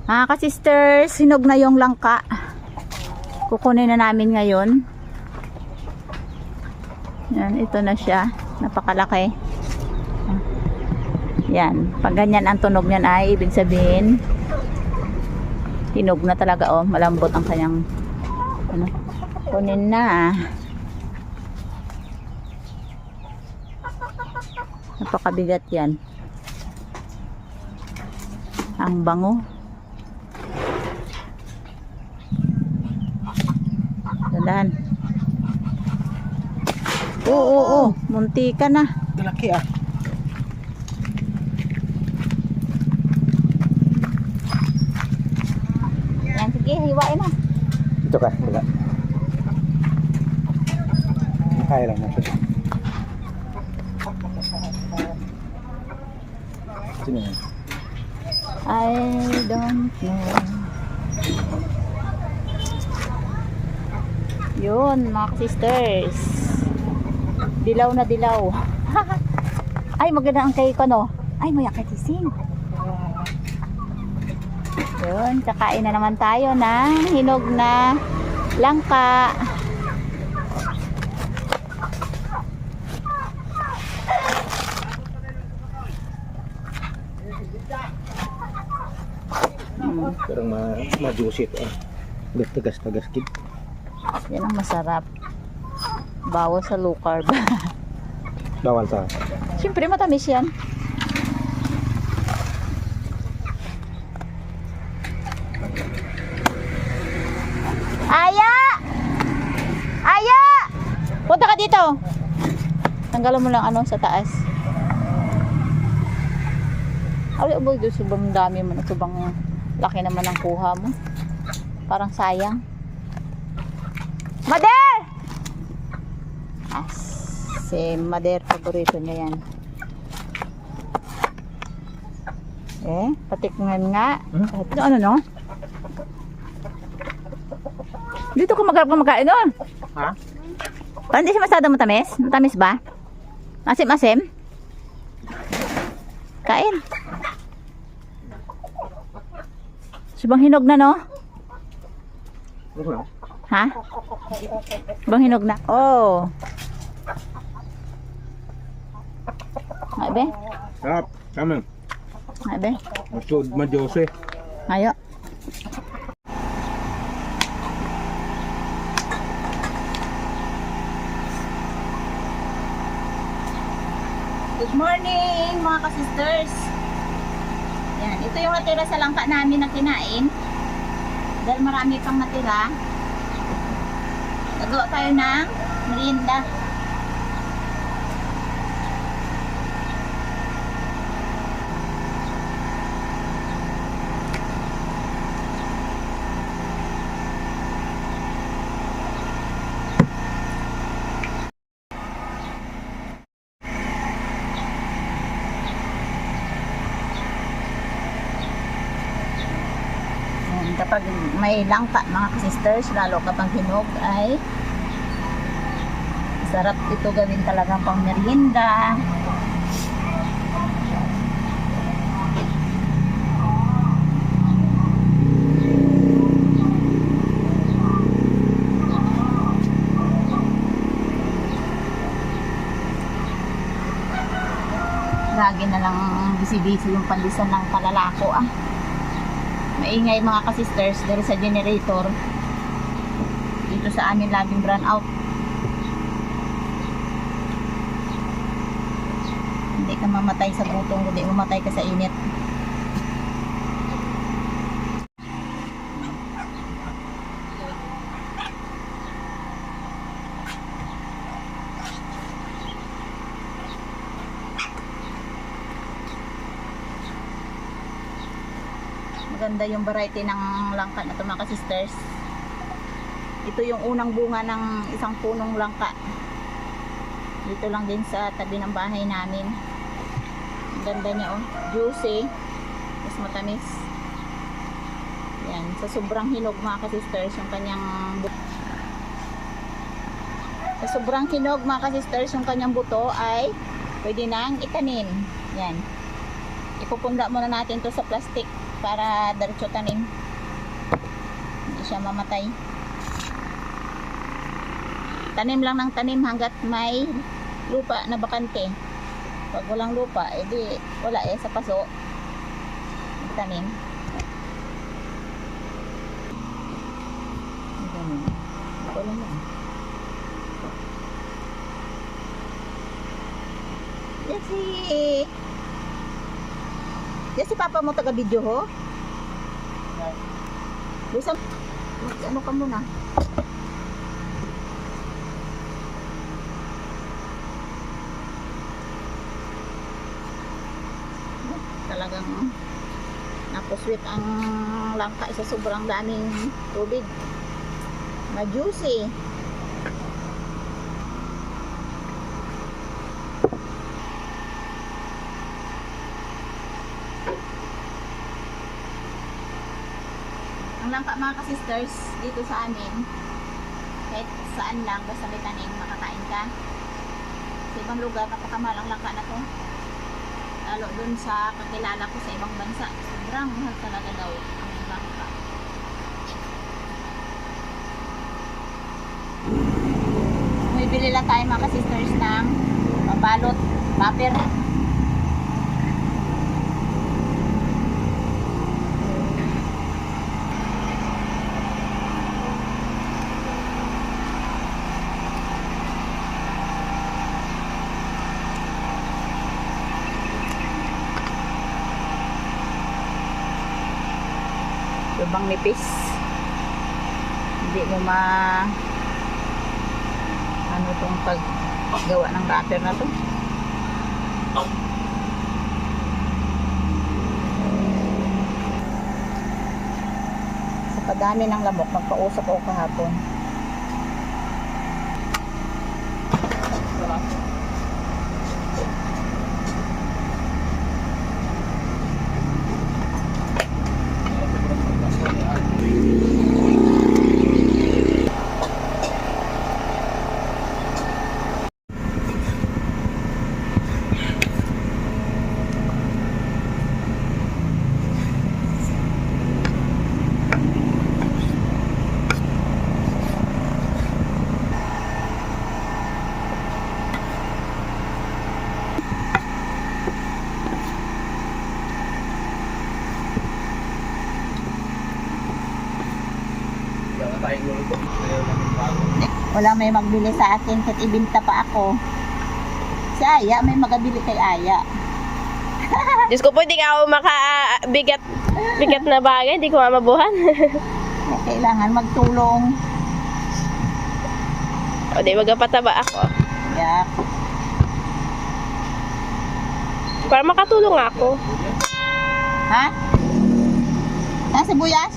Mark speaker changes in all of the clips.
Speaker 1: Ka-sisters, hinog na yung langka. Kukunin na namin ngayon. Yan, ito na siya. Napakalaki. Yan, pag ganyan ang tunog niyan ay ibig sabihin hinog na talaga, oh, malambot ang kanyang ano. Kunin na. Napakabigat yan. Ang bango. Dandan. Oo, munti ka na.
Speaker 2: Laki ah.
Speaker 1: Yan, sige, hiwain na.
Speaker 2: Ito ka, wala. Kaya lang natin. Sino yan?
Speaker 1: I don't know. Yun, mga sisters. Dilaw na dilaw. Ay, maganda ang kay ko, no? Ay, may akatising. Yun, kakain na naman tayo ng hinog na langka.
Speaker 2: Parang ma-juicy ito ah. Tagas-tagas kid.
Speaker 1: Yan ang masarap. Bawal sa low carb.
Speaker 2: Bawal sa.
Speaker 1: Siyempre matamis yan. Aya! Aya! Punta ka dito. Tanggalan mo lang ano sa taas. Ay, aboy, doon subang dami mo na, subang laki naman ang kuha mo. Parang sayang. Mader! Si Mader, paborito niya yan. Patikman nga. Ito ano, no? Dito ka kumakain, no?
Speaker 2: Ha?
Speaker 1: Parang hindi siya masyadong matamis? Matamis ba? Asim-asim? Kain. Subang hinog na, no? Ha? Subang hinog na. Oh. Ay, be?
Speaker 2: Sarap. Tama.
Speaker 1: Ay, be?
Speaker 2: Masud, ma-juicy.
Speaker 1: Ayo. Good morning, mga ka-sisters. Yan, ito yung natira sa langka namin na kinain. Dahil marami pang natira, nagawa tayo ng merienda. Kapag may langka, mga sisters, lalo kapag hinog ay sarap ito gawin talagang pang merienda. Lagi na lang busy-busy yung panlisan ng kalalako ah. Maingay mga ka-sisters dahil sa generator dito sa amin laging brown out. Hindi ka mamatay sa butong, hindi mamatay ka sa init. Maganda yung variety ng langka na ito mga ka-sisters. Ito yung unang bunga ng isang punong langka. Dito lang din sa tabi ng bahay namin. Ang ganda niya oh. Juicy. Mas matamis. Yan. Sa sobrang hinog mga ka-sisters yung kanyang yung kanyang buto ay pwede nang itanim. Yan. Ipupunda muna natin to sa plastic. para diretso tanim. Hindi siya mamatay. Tanim lang ng tanim hanggat may lupa na bakante. Pag walang lupa, edi wala sa paso. Tanim. Ganun. Ito lang yan. Yan si papa mo taga-video ho? Bisa, ano ka muna? Talagang napuswit ang langka sa sobrang daming tubig. Ma-juicy. Ang langka mga ka-sisters, dito sa amin, kahit saan lang, basta may tanim, makakain ka. Sa ibang lugar, napakamahal ang langka na to. Lalo dun sa kakilala ko sa ibang bansa, sobrang mahal talaga daw ang langka. Bumibili lang tayo mga ka-sisters ng balot, paper. Sobrang nipis. Hindi mo ano tong paggawa ng wrapper na to. Sa kadami ng lamok, magpausap ako kahapon. Wala may magbili sa akin kahit ibinta pa ako. Si Aya, may magabili kay Aya.
Speaker 3: Diyos ko po, hindi ka ako bigat na bagay, hindi ko mamabuhan.
Speaker 1: Kailangan magtulong.
Speaker 3: O di, magpataba ako.
Speaker 1: Yak.
Speaker 3: Para makatulong ako.
Speaker 1: Ha? Nasa sibuyas?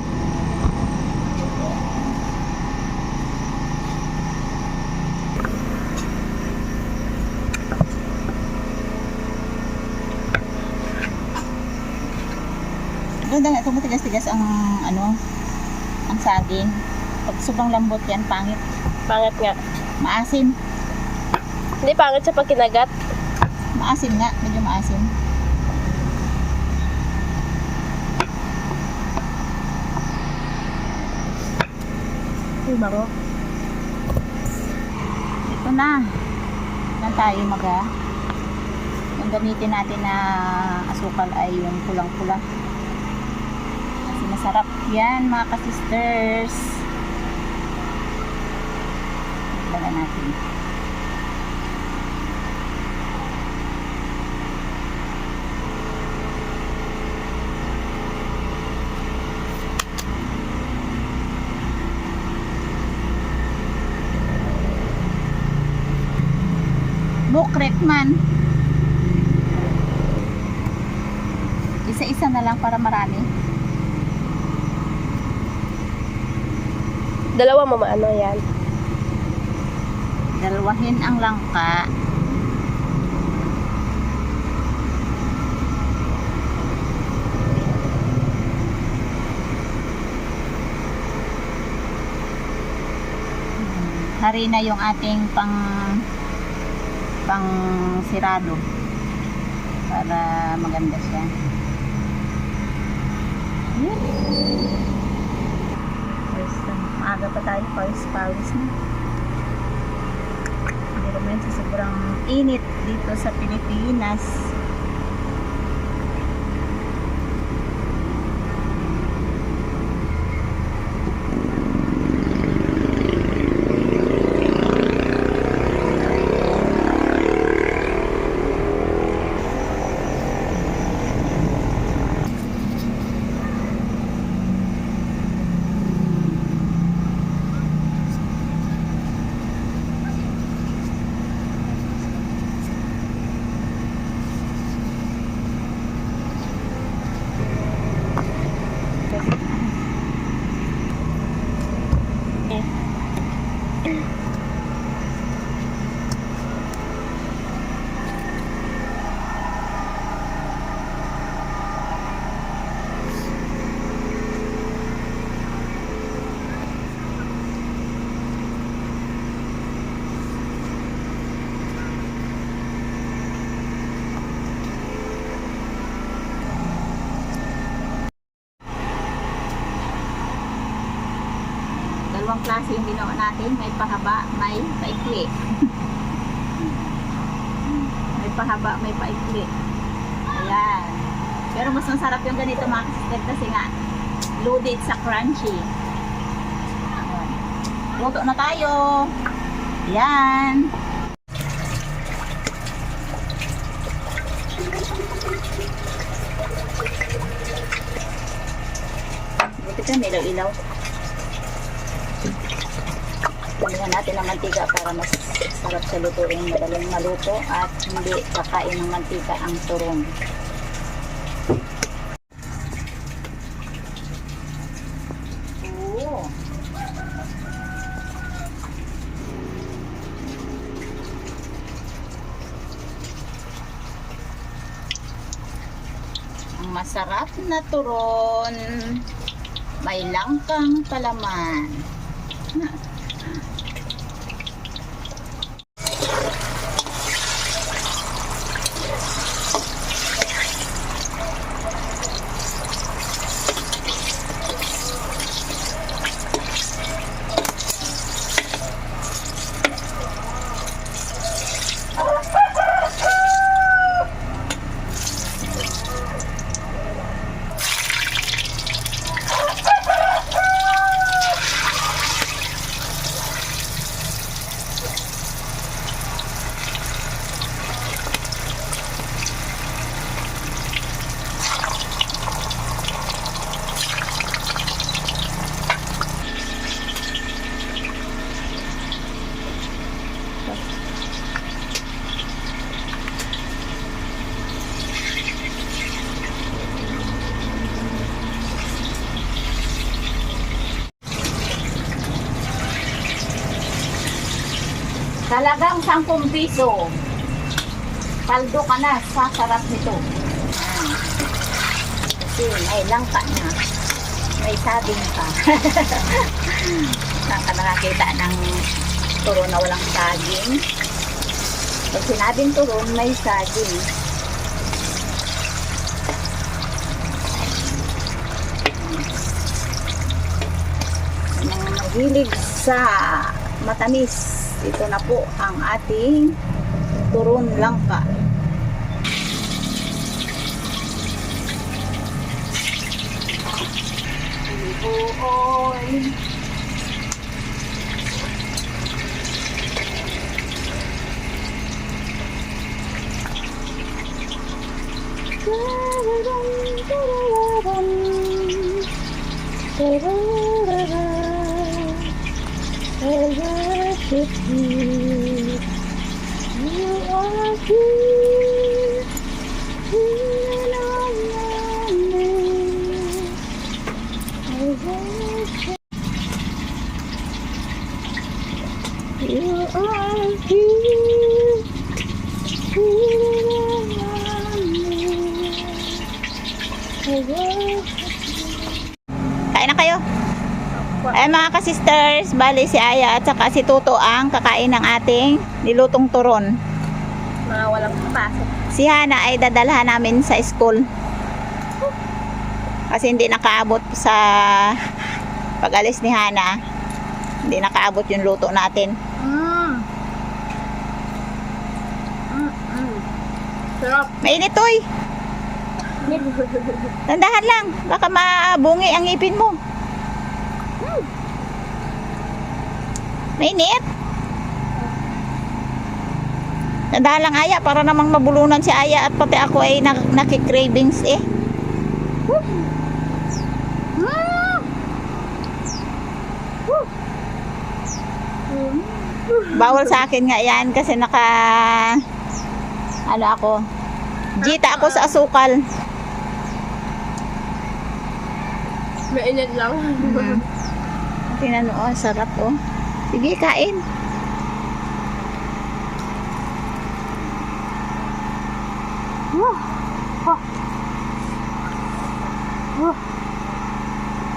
Speaker 1: Ganda nga, tumutigas-tigas ang ang saging. Pag sobrang lambot yan, pangit.
Speaker 3: Pangit nga.
Speaker 1: Maasim.
Speaker 3: Hindi pangit sa pagkinagat.
Speaker 1: Maasim nga, medyo maasim. Baro. Ito na. Saan tayo yung gamitin natin na asukal ay yung pulang-pula. Kasi masarap yan mga ka-sisters. Lagyan natin. Bukrek man. Isa-isa na lang para marami.
Speaker 3: Dalawa mo maano yan.
Speaker 1: Dalawahin ang langka. Hari na yung ating pang sirado para maganda siya. Yan. Maaga pa tayo, pawis-pawis na. Hindi naman sa sobrang init dito sa Pilipinas. Dalawang klase yung ginawa natin, may pahaba, may paikli. May pahaba, may paikli. Ayan. Pero mas masarap yung ganito mga sister kasi nga loaded sa crunchy. Ayan. Luto na tayo. Ayan. Buti ka, may ilaw-ilaw. Lagyan natin ng mantika para mas sarap sa lutuin, madaling maluto at hindi kakain ng mantika ang turon. Oo. Ang masarap na turon, may langkang palaman. Talagang 10 piso. Paldo ka na sa sarap nito. Ayan. Kasi may langka na. May sabing pa. Saan ka nakakita ng turon na walang saging? Pag sinabing turon, may saging. Ang mahilig sa matamis, ito na po ang ating turon langka. Olive oil.
Speaker 3: I worship you. You are here. Here I am. I worship you. Are here. Here I worship.
Speaker 1: Kain na kayo. Ay mga ka-sisters, bali si Aya at saka si Tuto ang kakain ng ating nilutong turon.
Speaker 3: Mga walang pasok.
Speaker 1: Si Hana ay dadalhan namin sa school. Kasi hindi nakaabot sa pag-alis ni Hana. Hindi nakaabot yung luto natin.
Speaker 3: Sarap.
Speaker 1: Mainit, Toy. Tandahan lang. Baka mabungi ang ngipin mo. Mainit. Tandahan lang, Aya. Para namang mabulunan si Aya at pati ako ay nakikravings eh. Bawal sa akin nga yan kasi ano ako, jita ako sa asukal.
Speaker 3: Mainit lang.
Speaker 1: Tingnan mo, oh, sarap oh. Sige, kain.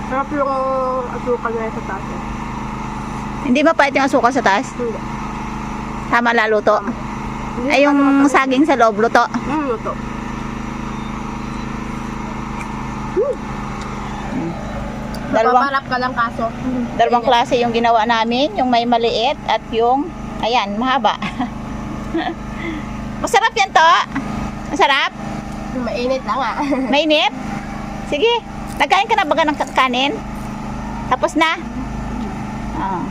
Speaker 3: Sarap yung asukal na sa taas.
Speaker 1: Hindi ba pahit yung asukal sa taas?
Speaker 3: Hindi.
Speaker 1: Tama lalo to. Ay, yung saging sa loob, luto.
Speaker 3: Luto. Napaparap ka lang kaso.
Speaker 1: Dalawang klase yung ginawa namin, yung may maliit at yung, ayan, mahaba. Masarap yan to. Masarap?
Speaker 3: Mainit lang ah.
Speaker 1: Mainit? Sige, nagkain ka na baga ng kanin? Tapos na? Oo.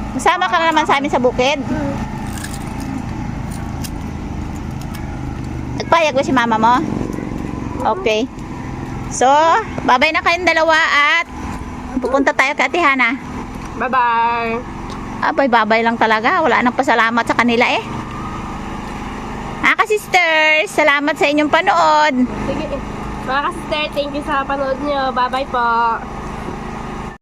Speaker 1: Masama ka na naman sa amin sa bukid. Nagpayag ba si mama mo? Okay. So, babay na kayong dalawa at pupunta tayo kay Ate Hana.
Speaker 3: Bye-bye.
Speaker 1: Babay lang talaga. Wala nang pasalamat sa kanila eh. Sisters, salamat sa inyong panood.
Speaker 3: Sige. Mga ka-sister, thank you sa panood nyo. Bye-bye po.